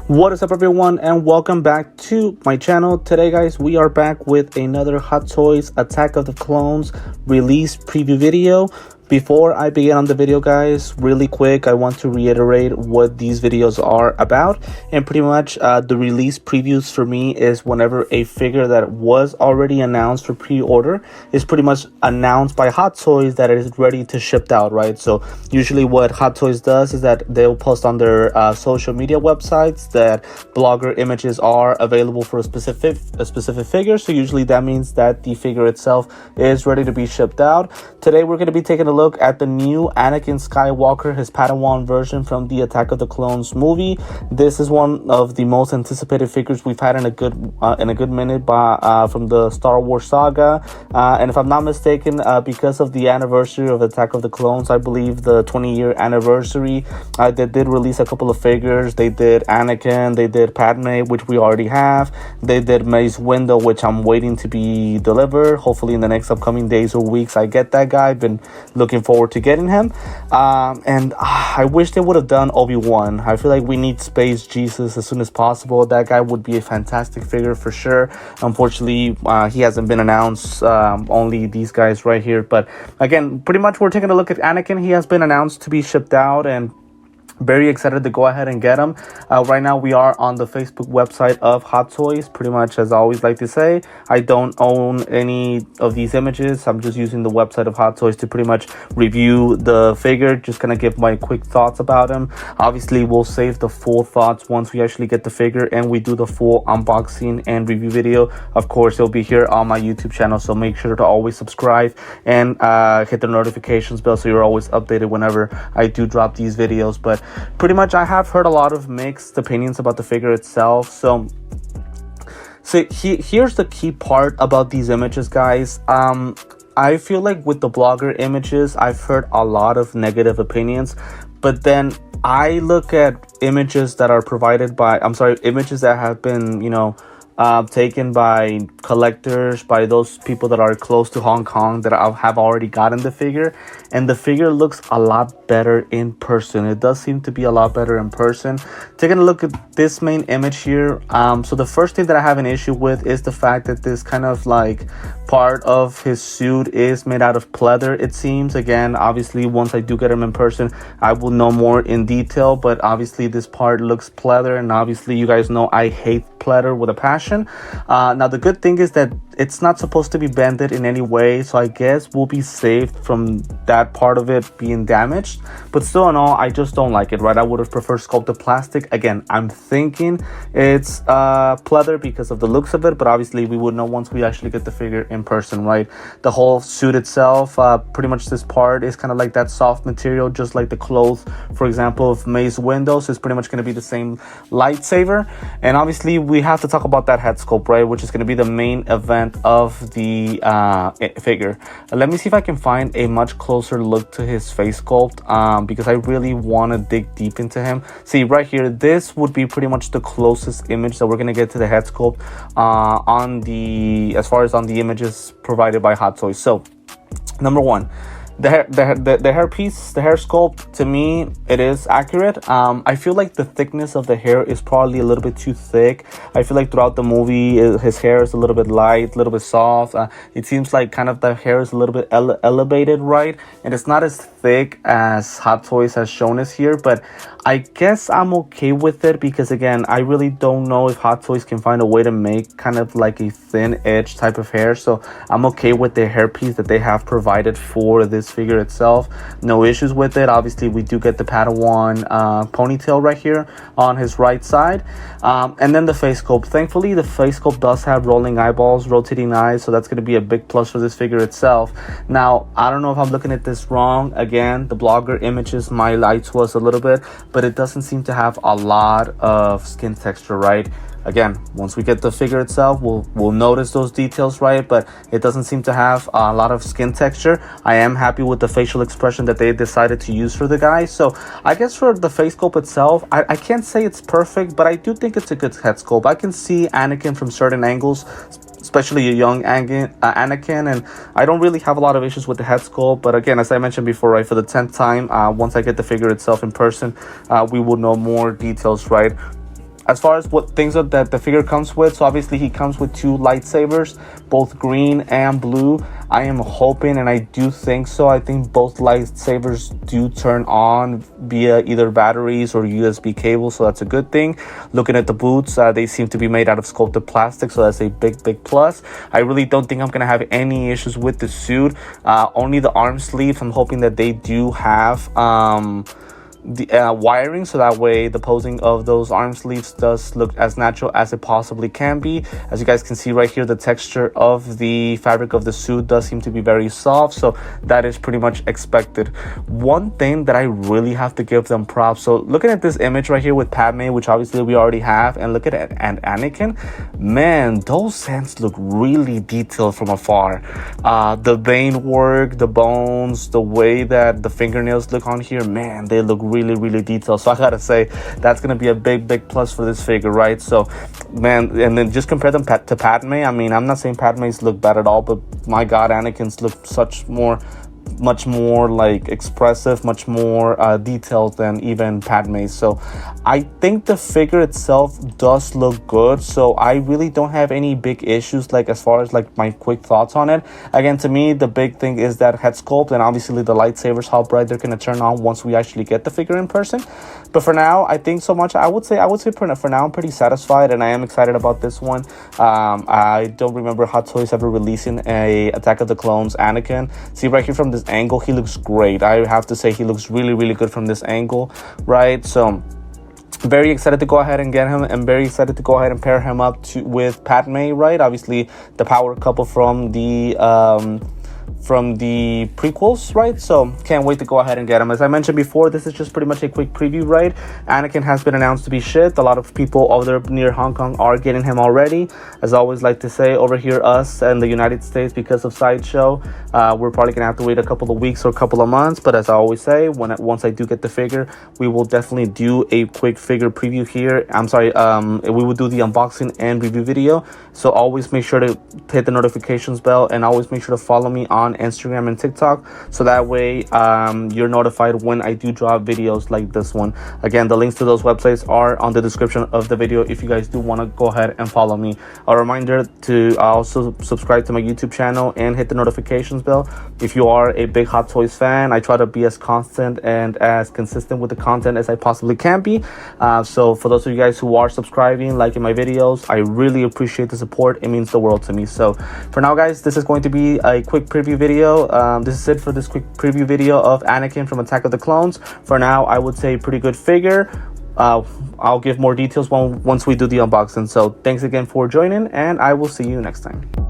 What is up, everyone, and welcome back to my channel. Today, guys, we are back with another Hot Toys Attack of the Clones release preview video. Before I begin on the video, guys, really quick, I want to reiterate what these videos are about. And pretty much the release previews for me is whenever a figure that was already announced for pre-order is pretty much announced by Hot Toys that it is ready to ship out, right? So usually what Hot Toys does is that they'll post on their social media websites that blogger images are available for a specific figure. So usually that means that the figure itself is ready to be shipped out. Today we're going to be taking a look at the new Anakin Skywalker, his Padawan version from the Attack of the Clones movie. This is one of the most anticipated figures we've had in a good minute from the Star Wars saga. And if I'm not mistaken, because of the anniversary of Attack of the Clones, I believe the 20-year anniversary, they did release a couple of figures. They did Anakin, they did Padme, which we already have. They did Mace Windu, which I'm waiting to be delivered. Hopefully in the next upcoming days or weeks, I get that guy. I've been looking forward to getting him. And I wish they would have done Obi-Wan. I feel like we need Space Jesus as soon as possible. That guy would be a fantastic figure for sure. Unfortunately, he hasn't been announced. Only these guys right here. But again, pretty much we're taking a look at Anakin. He has been announced to be shipped out, and very excited to go ahead and get them. Right now we are on the Facebook website of Hot Toys. Pretty much, as I always like to say, I don't own any of these images. I'm just using the website of Hot Toys to pretty much review the figure, just gonna give my quick thoughts about him. Obviously we'll save the full thoughts once we actually get the figure and we do the full unboxing and review video. Of course, it'll be here on my YouTube channel, so make sure to always subscribe and hit the notifications bell so you're always updated whenever I do drop these videos. But pretty much I have heard a lot of mixed opinions about the figure itself. So here's the key part about these images, guys. I feel like with the blogger images, I've heard a lot of negative opinions, but then I look at images that are provided by, images that have been, taken by collectors, by those people that are close to Hong Kong that have already gotten the figure, and the figure looks a lot better in person. It does seem to be a lot better in person. Taking a look at this main image here, so the first thing that I have an issue with is the fact that this kind of like part of his suit is made out of pleather, it seems. Again, obviously once I do get him in person, I will know more in detail, but obviously this part looks pleather, and obviously you guys know I hate pleather with a passion. Now the good thing is that it's not supposed to be bended in any way, so I guess we'll be saved from that part of it being damaged. But still in all, I just don't like it, right? I would have preferred sculpted plastic. Again, I'm thinking it's pleather because of the looks of it, but obviously we would know once we actually get the figure in person, right? The whole suit itself, pretty much this part is kind of like that soft material, just like the clothes, for example, of Mace Windu. So it's pretty much going to be the same lightsaber. And obviously we have to talk about that head sculpt, right, which is going to be the main event of the figure. Let me see if I can find a much closer look to his face sculpt, because I really want to dig deep into him. See right here, this would be pretty much the closest image that we're going to get to the head sculpt as far as on the images provided by Hot Toys. So number one, the hair piece, the hair sculpt, to me it is accurate. I feel like the thickness of the hair is probably a little bit too thick. I feel like throughout the movie his hair is a little bit light, a little bit soft. It seems like kind of the hair is a little bit elevated, right? And it's not as thick as Hot Toys has shown us here, but I guess I'm okay with it because, again, I really don't know if Hot Toys can find a way to make kind of like a thin edge type of hair. So I'm okay with the hairpiece that they have provided for this figure itself. No issues with it. Obviously, we do get the Padawan ponytail right here on his right side. And then the face sculpt. Thankfully, the face sculpt does have rolling eyeballs, rotating eyes. So that's going to be a big plus for this figure itself. Now, I don't know if I'm looking at this wrong. Again, the blogger images might lie to us a little bit, but it doesn't seem to have a lot of skin texture, right? Again, once we get the figure itself, we'll notice those details, right? But it doesn't seem to have a lot of skin texture. I am happy with the facial expression that they decided to use for the guy. So I guess for the face sculpt itself, I can't say it's perfect, but I do think it's a good head sculpt. I can see Anakin from certain angles, especially a young Anakin, and I don't really have a lot of issues with the head sculpt. But again, as I mentioned before, right, for the 10th time, once I get the figure itself in person, we will know more details, right? as far as what things that the figure comes with, so obviously he comes with 2 lightsabers, both green and blue. I am hoping, and I do think so, I think both lightsabers do turn on via either batteries or USB cables, so that's a good thing. Looking at the boots, they seem to be made out of sculpted plastic, so that's a big plus. I really don't think I'm gonna have any issues with the suit. Only the arm sleeves, I'm hoping that they do have the wiring, so that way the posing of those arm sleeves does look as natural as it possibly can be. As you guys can see right here, the texture of the fabric of the suit does seem to be very soft, so that is pretty much expected. One thing that I really have to give them props, so looking at this image right here with Padme, which obviously we already have, and look at it and Anakin, man, those hands look really detailed from afar. The vein work, the bones, the way that the fingernails look on here, man, they look really detailed. So I gotta say, that's gonna be a big plus for this figure, right? So man, and then just compare them to Padme. I mean, I'm not saying Padme's look bad at all, but my god, Anakin's look much more like expressive, much more detailed than even Padme. So I think the figure itself does look good, so I really don't have any big issues, like as far as like my quick thoughts on it. Again, to me, the big thing is that head sculpt, and obviously the lightsabers, how bright they're going to turn on once we actually get the figure in person. But for now, I think so much, I would say for now I'm pretty satisfied, and I am excited about this one. I don't remember Hot Toys ever releasing a Attack of the Clones Anakin. See right here from this angle, he looks great. I have to say he looks really good from this angle, right? So very excited to go ahead and get him, and very excited to go ahead and pair him up with Padme, right? Obviously the power couple from the prequels, right? So can't wait to go ahead and get him. As I mentioned before, this is just pretty much a quick preview, right? Anakin has been announced to be shipped. A lot of people over there near Hong Kong are getting him already. As I always like to say, over here, us and the United States, because of Sideshow, we're probably gonna have to wait a couple of weeks or a couple of months. But as I always say, once I do get the figure, we will definitely do a quick figure preview here. We will do the unboxing and review video. So always make sure to hit the notifications bell, and always make sure to follow me on Instagram and TikTok, so that way you're notified when I do drop videos like this one. Again, the links to those websites are on the description of the video if you guys do want to go ahead and follow me. A reminder to also subscribe to my YouTube channel and hit the notifications bell if you are a big Hot Toys fan. I try to be as constant and as consistent with the content as I possibly can be. So for those of you guys who are subscribing, liking my videos, I really appreciate the support. It means the world to me. So for now, guys, this is going to be a quick preview video. This is it for this quick preview video of Anakin from Attack of the Clones. For now, I would say pretty good figure. I'll give more details once we do the unboxing. So thanks again for joining, and I will see you next time.